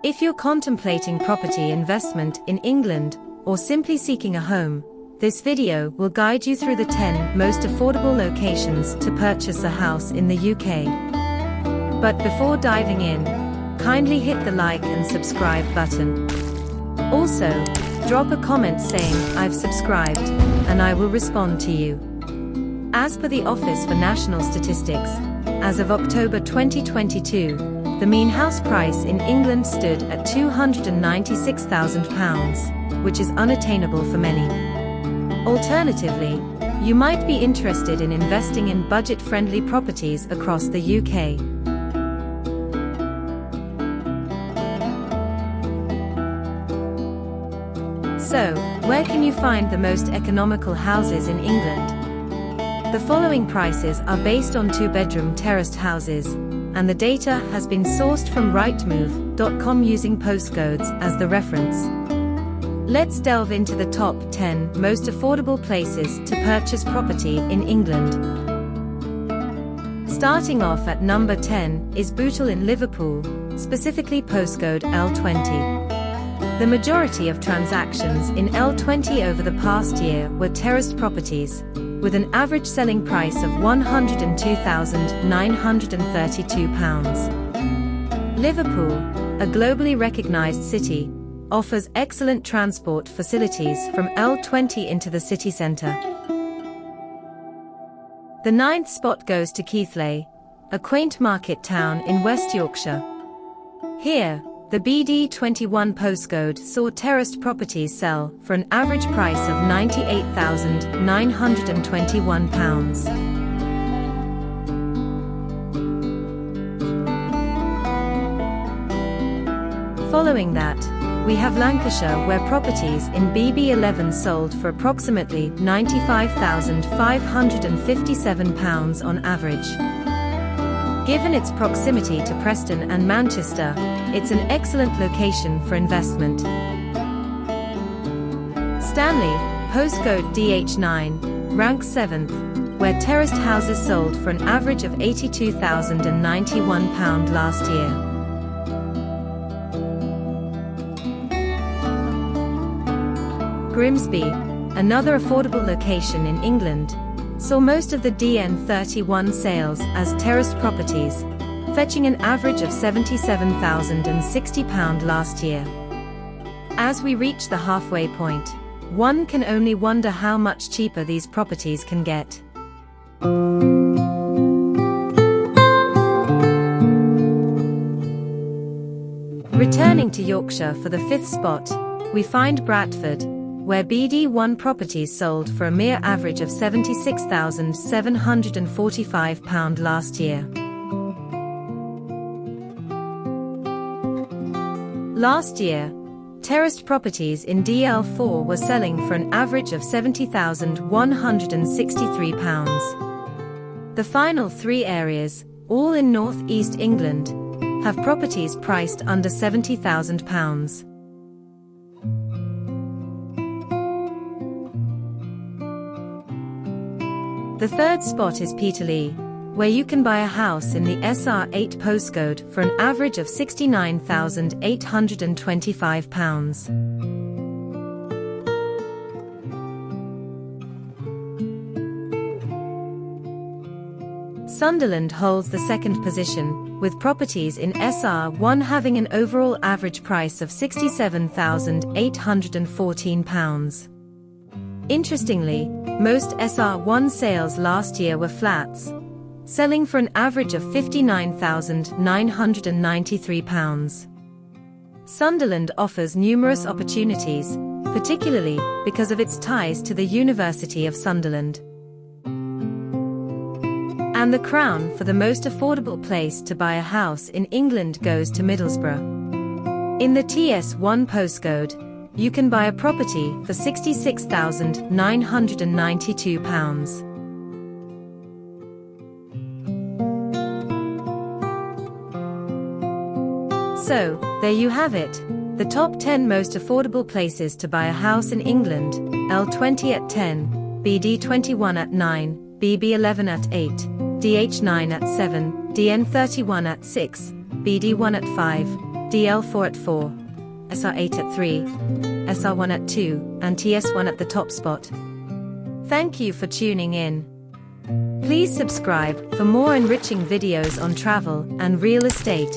If you're contemplating property investment in England, or simply seeking a home, this video will guide you through the 10 most affordable locations to purchase a house in the UK. But before diving in, kindly hit the like and subscribe button. Also, drop a comment saying, "I've subscribed," and I will respond to you. As per the Office for National Statistics, as of October 2022, the mean house price in England stood at £296,000, which is unattainable for many. Alternatively, you might be interested in investing in budget-friendly properties across the UK. So, where can you find the most economical houses in England? The following prices are based on 2-bedroom terraced houses, and the data has been sourced from rightmove.com using postcodes as the reference. Let's delve into the top 10 most affordable places to purchase property in England. Starting off at number 10 is Bootle in Liverpool, specifically postcode L20. The majority of transactions in L20 over the past year were terraced properties, with an average selling price of £102,932. Liverpool, a globally recognized city, offers excellent transport facilities from L20 into the city centre. The 9th spot goes to Keighley, a quaint market town in West Yorkshire. Here, the BD21 postcode saw terraced properties sell for an average price of £98,921. Following that, we have Lancashire, where properties in BB11 sold for approximately £95,557 on average. Given its proximity to Preston and Manchester, it's an excellent location for investment. Stanley, postcode DH9, ranks 7th, where terraced houses sold for an average of £82,091 last year. Grimsby, another affordable location in England, saw most of the DN31 sales as terraced properties, fetching an average of £77,060 last year. As we reach the halfway point, one can only wonder how much cheaper these properties can get. Returning to Yorkshire for the 5th spot, we find Bradford, where BD1 properties sold for a mere average of £76,745 last year. Last year, terraced properties in DL4 were selling for an average of £70,163. The final 3 areas, all in North East England, have properties priced under £70,000. The 3rd spot is Peterlee, where you can buy a house in the SR8 postcode for an average of £69,825. Sunderland holds the 2nd position, with properties in SR1 having an overall average price of £67,814. Interestingly, most SR1 sales last year were flats, selling for an average of £59,993. Sunderland offers numerous opportunities, particularly because of its ties to the University of Sunderland. And the crown for the most affordable place to buy a house in England goes to Middlesbrough. In the TS1 postcode, you can buy a property for £66,992. So, there you have it, the top 10 most affordable places to buy a house in England: L20 at 10, BD21 at 9, BB11 at 8, DH9 at 7, DN31 at 6, BD1 at 5, DL4 at 4, SR8 at 3, SR1 at 2, and TS1 at the top spot. Thank you for tuning in. Please subscribe for more enriching videos on travel and real estate.